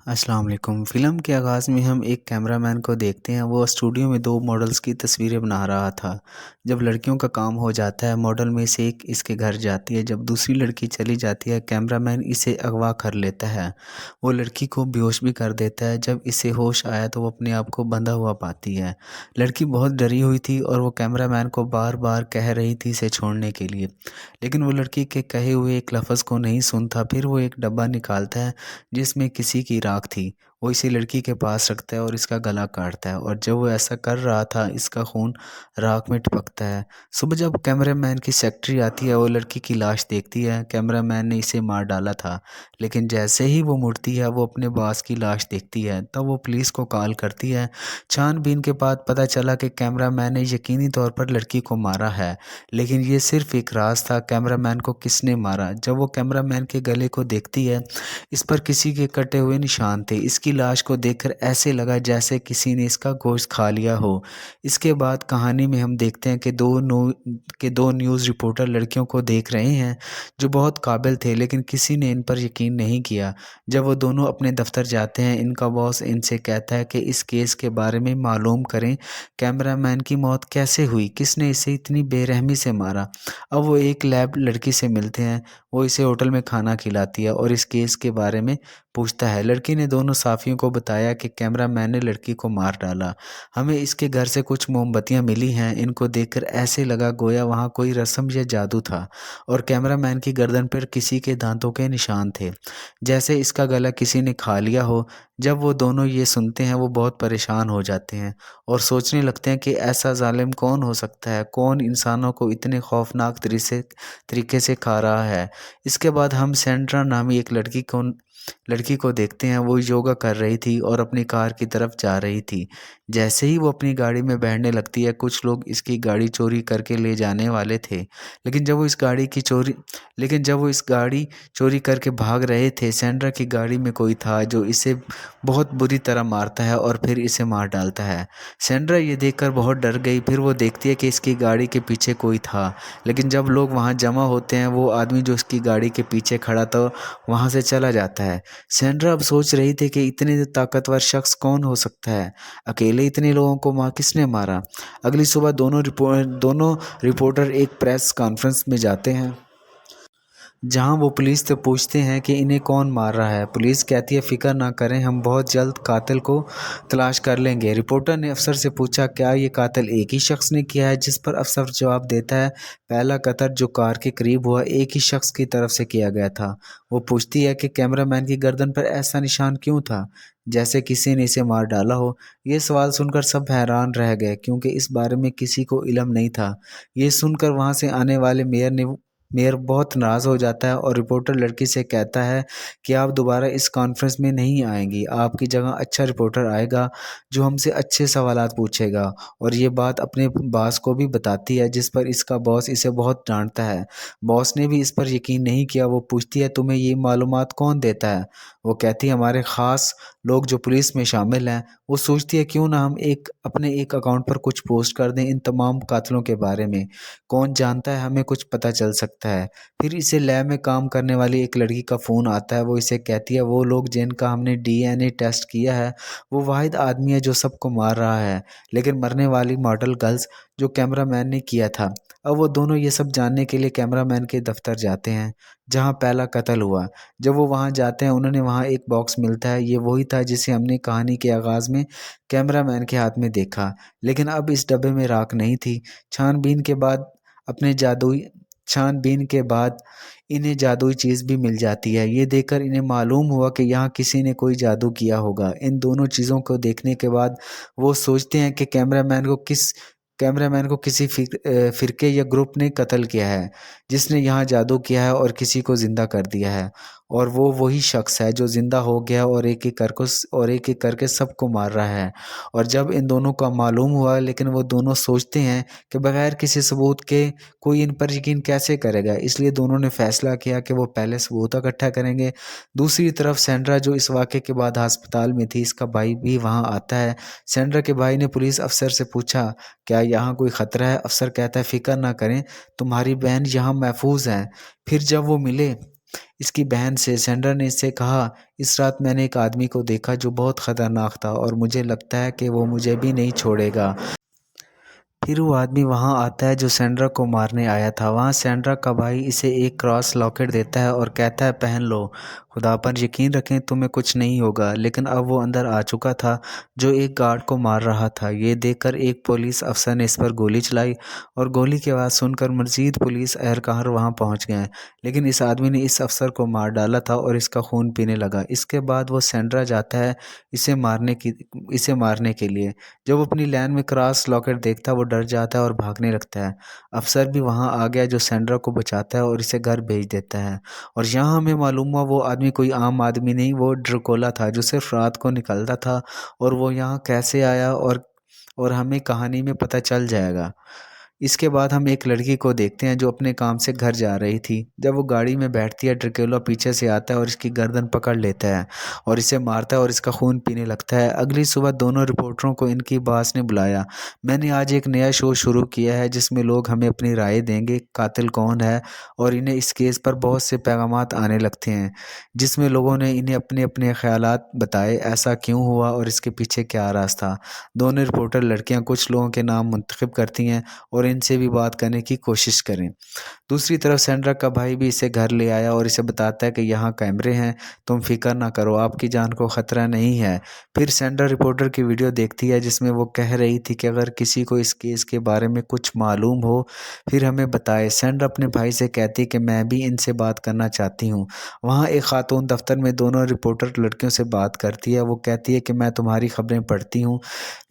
अस्सलाम वालेकुम। फ़िल्म के आगाज़ में हम एक कैमरामैन को देखते हैं। वो स्टूडियो में 2 मॉडल्स की तस्वीरें बना रहा था। जब लड़कियों का काम हो जाता है, मॉडल में से एक इसके घर जाती है। जब दूसरी लड़की चली जाती है, कैमरामैन इसे अगवा कर लेता है। वो लड़की को बेहोश भी कर देता है। जब इसे होश आया तो वो अपने आप को बंधा हुआ पाती है। लड़की बहुत डरी हुई थी और वो कैमरामैन को बार-बार कह रही थी इसे छोड़ने के लिए। लेकिन वो लड़की के कहे हुए एक लफ़्ज़ को नहीं सुनता। फिर वो एक डब्बा निकालता है जिसमें किसी की राख थी। वो इसे लड़की के पास रखता है और इसका गला काटता है, और जब वो ऐसा कर रहा था इसका खून राख में टपकता है। सुबह जब कैमरामैन की सेक्रेटरी आती है, वो लड़की की लाश देखती है। कैमरामैन ने इसे मार डाला था, लेकिन जैसे ही वो मुड़ती है वो अपने बॉस की लाश देखती है। तब वो पुलिस को कॉल करती है। छानबीन के बाद पता चला कि कैमरामैन ने यकीनी तौर पर लड़की को मारा है, लेकिन ये सिर्फ एक राज था कैमरामैन को किसने मारा। जब वो कैमरामैन के गले को देखती है, इस पर किसी के कटे हुए निशान थे। इसकी लाश को देखकर ऐसे लगा जैसे किसी ने इसका गोश्त खा लिया हो। इसके बाद कहानी में हम देखते हैं कि दो न्यूज़ रिपोर्टर लड़कियों को देख रहे हैं जो बहुत काबिल थे, लेकिन किसी ने इन पर यकीन नहीं किया। जब वो दोनों अपने दफ्तर जाते हैं, इनका बॉस इनसे कहता है कि इस केस के बारे में मालूम करें। कैमरामैन की मौत कैसे हुई, किसने इसे इतनी बेरहमी से मारा। अब वो एक लैब लड़की से मिलते हैं। वो इसे होटल में खाना खिलाती है और इस केस के बारे में पूछता है। लड़की ने दोनों साफियों को बताया कि कैमरामैन ने लड़की को मार डाला। हमें इसके घर से कुछ मोमबत्तियां मिली हैं। इनको देखकर ऐसे लगा गोया वहाँ कोई रस्म या जादू था, और कैमरामैन की गर्दन पर किसी के दांतों के निशान थे, जैसे इसका गला किसी ने खा लिया हो। जब वो दोनों ये सुनते हैं, वो बहुत परेशान हो जाते हैं और सोचने लगते हैं कि ऐसा जालिम कौन हो सकता है, कौन इंसानों को इतने खौफनाक तरीके से खा रहा है। इसके बाद हम सेंड्रा नामी एक लड़की को देखते हैं। वो योगा कर रही थी और अपनी कार की तरफ जा रही थी। जैसे ही वो अपनी गाड़ी में बैठने लगती है, कुछ लोग इसकी गाड़ी चोरी करके ले जाने वाले थे। लेकिन जब वो इस गाड़ी चोरी करके भाग रहे थे, सेंड्रा की गाड़ी में कोई था जो इसे बहुत बुरी तरह मारता है और फिर इसे मार डालता है। सेंड्रा ये देखकर बहुत डर गई। फिर वो देखती है कि इसकी गाड़ी के पीछे कोई था, लेकिन जब लोग वहाँ जमा होते हैं, वो आदमी जो उसकी गाड़ी के पीछे खड़ा था वहाँ से चला जाता है। सेंड्रा अब सोच रही थी कि इतने ताकतवर शख्स कौन हो सकता है, अकेले इतने लोगों को किसने मारा। अगली सुबह दोनों रिपोर्टर एक प्रेस कॉन्फ्रेंस में जाते हैं, जहां वो पुलिस से पूछते हैं कि इन्हें कौन मार रहा है। पुलिस कहती है फ़िक्र ना करें, हम बहुत जल्द कातिल को तलाश कर लेंगे। रिपोर्टर ने अफसर से पूछा क्या ये कातिल एक ही शख्स ने किया है, जिस पर अफसर जवाब देता है पहला कत्ल जो कार के करीब हुआ एक ही शख्स की तरफ से किया गया था। वो पूछती है कि कैमरामैन की गर्दन पर ऐसा निशान क्यों था, जैसे किसी ने इसे मार डाला हो। ये सवाल सुनकर सब हैरान रह गए, क्योंकि इस बारे में किसी को इल्म नहीं था। ये सुनकर वहाँ से आने वाले मेयर बहुत नाराज़ हो जाता है और रिपोर्टर लड़की से कहता है कि आप दोबारा इस कॉन्फ्रेंस में नहीं आएंगी। आपकी जगह अच्छा रिपोर्टर आएगा जो हमसे अच्छे सवालात पूछेगा। और ये बात अपने बॉस को भी बताती है, जिस पर इसका बॉस इसे बहुत डांटता है। बॉस ने भी इस पर यकीन नहीं किया। वो पूछती है तुम्हें ये मालूमात कौन देता है। वो कहती है हमारे ख़ास लोग जो पुलिस में शामिल हैं। वो सोचती है क्यों ना हम अपने एक अकाउंट पर कुछ पोस्ट कर दें इन तमाम कातलों के बारे में। कौन जानता है हमें कुछ पता चल सकता है। फिर इसे लैब में काम करने वाली एक लड़की का फ़ोन आता है। वो इसे कहती है वो लोग जिनका हमने डीएनए टेस्ट किया है, वो वाहिद आदमी है जो सबको मार रहा है, लेकिन मरने वाली मॉडल गर्ल्स जो कैमरामैन ने किया था। अब वो दोनों ये सब जानने के लिए कैमरामैन के दफ्तर जाते हैं जहाँ पहला कत्ल हुआ। जब वो वहाँ जाते हैं, उन्हें वहाँ एक बॉक्स मिलता है। ये वही था जिसे हमने कहानी के आगाज़ में कैमरामैन के हाथ में देखा, लेकिन अब इस डब्बे में राख नहीं थी। छानबीन के बाद अपने जादुई छानबीन के बाद इन्हें जादुई चीज़ भी मिल जाती है। ये देखकर इन्हें मालूम हुआ कि यहाँ किसी ने कोई जादू किया होगा। इन दोनों चीज़ों को देखने के बाद वो सोचते हैं कि कैमरामैन को किसी फ़िरके या ग्रुप ने कत्ल किया है, जिसने यहाँ जादू किया है और किसी को ज़िंदा कर दिया है। और वो वही शख्स है जो ज़िंदा हो गया और एक-एक करके सबको मार रहा है। और जब इन दोनों का मालूम हुआ, लेकिन वो दोनों सोचते हैं कि बगैर किसी सबूत के कोई इन पर यकीन कैसे करेगा। इसलिए दोनों ने फैसला किया कि वो पहले सबूत इकट्ठा करेंगे। दूसरी तरफ सेंड्रा जो इस वाक़े के बाद अस्पताल में थी, इसका भाई भी वहाँ आता है। सेंड्रा के भाई ने पुलिस अफ़सर से पूछा क्या यहाँ कोई ख़तरा है। अफ़सर कहता है फ़िक्र ना करें, तुम्हारी बहन यहाँ महफूज़ है। फिर जब वो मिले इसकी बहन से। सैंड्रा ने इससे कहा, इस रात मैंने एक आदमी को देखा जो बहुत खतरनाक था और मुझे लगता है कि वो मुझे भी नहीं छोड़ेगा। फिर वो आदमी वहाँ आता है जो सैंड्रा को मारने आया था। वहाँ सैंड्रा का भाई इसे एक क्रॉस लॉकेट देता है और कहता है, पहन लो, खुदा पर यकीन रखें तुम्हें कुछ नहीं होगा। लेकिन अब वो अंदर आ चुका था जो एक गार्ड को मार रहा था। ये देखकर एक पुलिस अफसर ने इस पर गोली चलाई और गोली की आवाज़ सुनकर मज़ीद पुलिस एहलकार वहाँ पहुँच गए। लेकिन इस आदमी ने इस अफसर को मार डाला था और इसका खून पीने लगा। इसके बाद वो सैंड्रा जाता है इसे मारने के लिए। जब वो अपनी लैन में क्रॉस लॉकेट देखता है वो डर जाता है और भागने लगता है। अफसर भी वहाँ आ गया जो सैंड्रा को बचाता है और इसे घर भेज देता है। और यहाँ हमें मालूम हुआ वो आदमी कोई आम आदमी नहीं, वो ड्रकोला था जो सिर्फ रात को निकलता था। और वो यहाँ कैसे आया और हमें कहानी में पता चल जाएगा। इसके बाद हम एक लड़की को देखते हैं जो अपने काम से घर जा रही थी। जब वो गाड़ी में बैठती है ड्रैकुला पीछे से आता है और इसकी गर्दन पकड़ लेता है और इसे मारता है और इसका खून पीने लगता है। अगली सुबह दोनों रिपोर्टरों को इनकी बॉस ने बुलाया। मैंने आज एक नया शो शुरू किया है जिसमें लोग हमें अपनी राय देंगे कातिल कौन है, और इन्हें इस केस पर बहुत से पैगामात आने लगते हैं जिसमें लोगों ने इन्हें अपने अपने ख्यालात बताए, ऐसा क्यों हुआ और इसके पीछे क्या राज था। दोनों रिपोर्टर लड़कियां कुछ लोगों के नाम मुंतखब करती हैं और इनसे भी बात करने की कोशिश करें। दूसरी तरफ सैंड्रा का भाई भी इसे घर ले आया और इसे बताता है कि यहाँ कैमरे हैं, तुम फिक्र ना करो, आपकी जान को खतरा नहीं है। फिर सैंड्रा रिपोर्टर की वीडियो देखती है जिसमें वो कह रही थी कि अगर किसी को इस केस के बारे में कुछ मालूम हो फिर हमें बताए। सैंड्रा अपने भाई से कहती है कि मैं भी इनसे बात करना चाहती हूँ। वहाँ एक खातून दफ्तर में दोनों रिपोर्टर लड़कियों से बात करती है। वो कहती है कि मैं तुम्हारी खबरें पढ़ती हूँ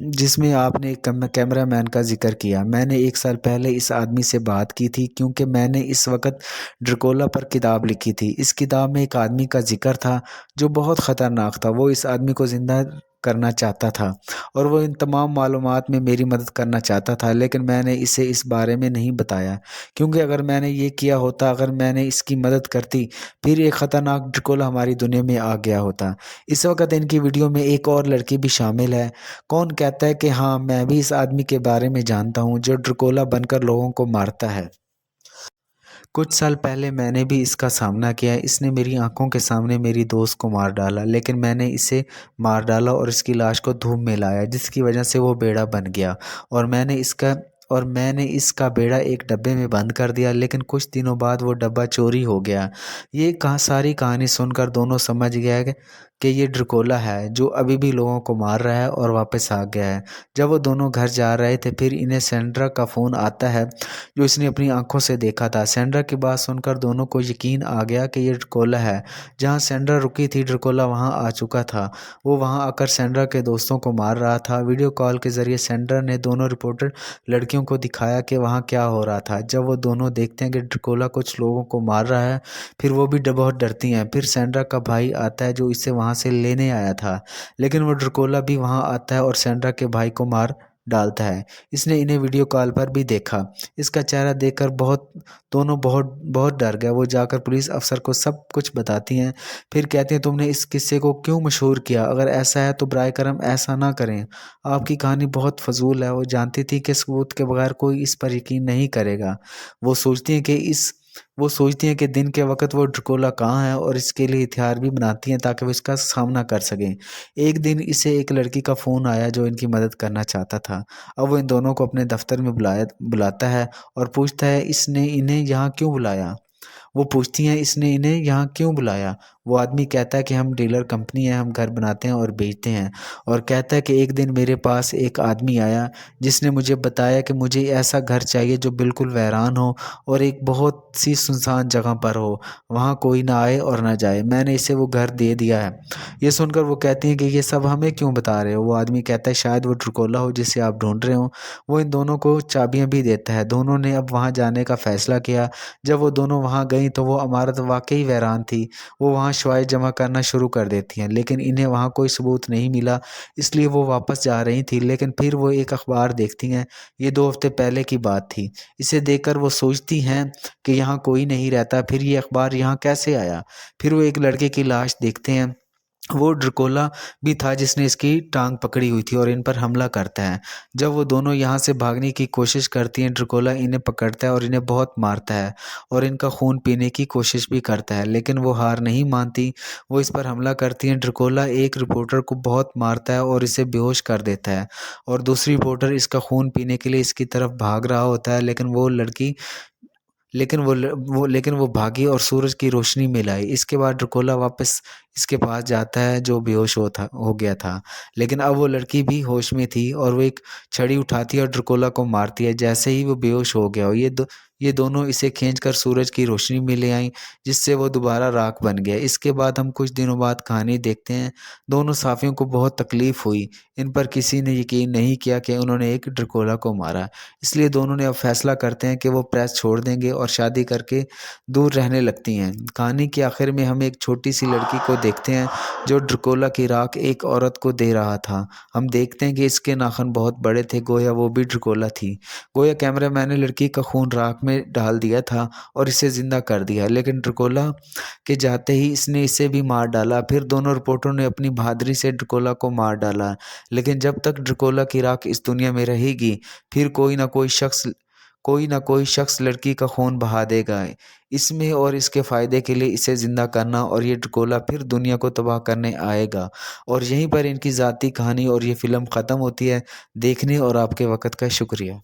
जिसमें आपने एक कैमरा मैन का जिक्र किया। मैंने 1 साल पहले इस आदमी से बात की थी क्योंकि मैंने इस वक्त ड्रकोला पर किताब लिखी थी। इस किताब में एक आदमी का जिक्र था जो बहुत ख़तरनाक था। वो इस आदमी को ज़िंदा करना चाहता था और वो इन तमाम मालूमात में मेरी मदद करना चाहता था, लेकिन मैंने इसे इस बारे में नहीं बताया क्योंकि अगर मैंने ये किया होता, अगर मैंने इसकी मदद करती, फिर एक ख़तरनाक ड्रकोला हमारी दुनिया में आ गया होता। इस वक्त इनकी वीडियो में एक और लड़की भी शामिल है। कौन कहता है कि हाँ मैं भी इस आदमी के बारे में जानता हूँ जो ड्रकोला बनकर लोगों को मारता है। कुछ साल पहले मैंने भी इसका सामना किया। इसने मेरी आंखों के सामने मेरी दोस्त को मार डाला, लेकिन मैंने इसे मार डाला और इसकी लाश को धूप में लाया जिसकी वजह से वो बेड़ा बन गया और मैंने इसका बेड़ा एक डब्बे में बंद कर दिया। लेकिन कुछ दिनों बाद वो डब्बा चोरी हो गया। ये सारी कहानी सुनकर दोनों समझ गया कि ये ड्रकोला है जो अभी भी लोगों को मार रहा है और वापस आ गया है। जब वो दोनों घर जा रहे थे फिर इन्हें सैंड्रा का फ़ोन आता है जो इसने अपनी आंखों से देखा था। सैंड्रा की बात सुनकर दोनों को यकीन आ गया कि ये ड्रकोला है। जहाँ सैंड्रा रुकी थी ड्रकोला वहाँ आ चुका था। वो वहाँ आकर सैंड्रा के दोस्तों को मार रहा था। वीडियो कॉल के ज़रिए सैंड्रा ने दोनों रिपोर्टर लड़कियों को दिखाया कि वहाँ क्या हो रहा था। जब वो दोनों देखते हैं कि ड्रकोला कुछ लोगों को मार रहा है फिर वो भी बहुत डरती हैं। फिर सैंड्रा का भाई आता है जो इसे वहाँ से लेने आया था, लेकिन वो ड्रकोला भी वहाँ आता है और सैंड्रा के भाई को मार डालता है। इसने इन्हें वीडियो कॉल पर भी देखा। इसका चेहरा देखकर दोनों बहुत बहुत डर गए। वो जाकर पुलिस अफसर को सब कुछ बताती हैं। फिर कहते हैं, तुमने इस किस्से को क्यों मशहूर किया? अगर ऐसा है तो बराए करम ऐसा ना करें। आपकी कहानी बहुत फजूल है। वो जानती थी कि सबूत के बगैर कोई इस पर यकीन नहीं करेगा। वो सोचती हैं कि दिन के वक्त वो ड्रकोला कहाँ है और इसके लिए हथियार भी बनाती हैं ताकि वो इसका सामना कर सकें। एक दिन इसे एक लड़की का फ़ोन आया जो इनकी मदद करना चाहता था। अब वो इन दोनों को अपने दफ्तर में बुलाता है और पूछता है इसने इन्हें यहाँ क्यों बुलाया। वो पूछती हैं इसने इन्हें यहाँ क्यों बुलाया। वो आदमी कहता है कि हम डीलर कंपनी है, हम घर बनाते हैं और बेचते हैं। और कहता है कि एक दिन मेरे पास एक आदमी आया जिसने मुझे बताया कि मुझे ऐसा घर चाहिए जो बिल्कुल वीरान हो और एक बहुत सी सुनसान जगह पर हो, वहाँ कोई ना आए और ना जाए। मैंने इसे वो घर दे दिया है। ये सुनकर वो कहती हैं कि ये सब हमें क्यों बता रहे हो। वो आदमी कहता है शायद वो ड्रकोला हो जिसे आप ढूंढ रहे हो। वो इन दोनों को चाबियाँ भी देता है। दोनों ने अब वहाँ जाने का फैसला किया। जब वो दोनों वहाँ गई तो वो इमारत वाकई वीरान थी। वो वहाँ शवाए जमा करना शुरू कर देती हैं, लेकिन इन्हें वहाँ कोई सबूत नहीं मिला, इसलिए वो वापस जा रही थी। लेकिन फिर वो एक अखबार देखती हैं। ये 2 हफ्ते पहले की बात थी। इसे देखकर वो सोचती हैं कि यहाँ कोई नहीं रहता, फिर ये अखबार यहाँ कैसे आया। फिर वो एक लड़के की लाश देखते हैं वो ड्रकोला भी था जिसने इसकी टांग पकड़ी हुई थी और इन पर हमला करता है। जब वो दोनों यहाँ से भागने की कोशिश करती हैं, ड्रकोला इन्हें पकड़ता है और इन्हें बहुत मारता है और इनका खून पीने की कोशिश भी करता है, लेकिन वो हार नहीं मानती। वो इस पर हमला करती हैं। ड्रकोला एक रिपोर्टर को बहुत मारता है और इसे बेहोश कर देता है और दूसरी रिपोर्टर इसका खून पीने के लिए इसकी तरफ भाग रहा होता है, लेकिन वो भागी और सूरज की रोशनी में लाई। इसके बाद ड्रकोला वापस इसके पास जाता है जो बेहोश हो गया था, लेकिन अब वो लड़की भी होश में थी और वो एक छड़ी उठाती है और ड्रकोला को मारती है जैसे ही वो बेहोश हो गया। और ये दोनों इसे खींचकर सूरज की रोशनी में ले आईं, जिससे वो दोबारा राख बन गया। इसके बाद हम कुछ दिनों बाद कहानी देखते हैं। दोनों साथियों को बहुत तकलीफ हुई। इन पर किसी ने यकीन नहीं किया कि उन्होंने एक ड्रकोला को मारा। इसलिए दोनों ने अब फैसला करते हैं कि वो प्रेस छोड़ देंगे और शादी करके दूर रहने लगती हैं। कहानी के आखिर में हम एक छोटी सी लड़की को देखते हैं जो ड्रकोला की राख एक औरत को दे रहा था। हम देखते हैं कि इसके नाखून बहुत बड़े थे, गोया वो भी ड्रकोला थी। गोया कैमरामैन ने लड़की का खून राख में डाल दिया था और इसे जिंदा कर दिया, लेकिन ड्रकोला के जाते ही इसने इसे भी मार डाला। फिर दोनों रिपोर्टरों ने अपनी बहादुरी से ड्रकोला को मार डाला, लेकिन जब तक ड्रकोला की राख इस दुनिया में रहेगी, फिर कोई ना कोई शख्स लड़की का खून बहा देगा। इसमें और इसके फ़ायदे के लिए इसे ज़िंदा करना, और ये ड्रकोला फिर दुनिया को तबाह करने आएगा। और यहीं पर इनकी ज़ाती कहानी और ये फ़िल्म ख़त्म होती है। देखने और आपके वक़्त का शुक्रिया।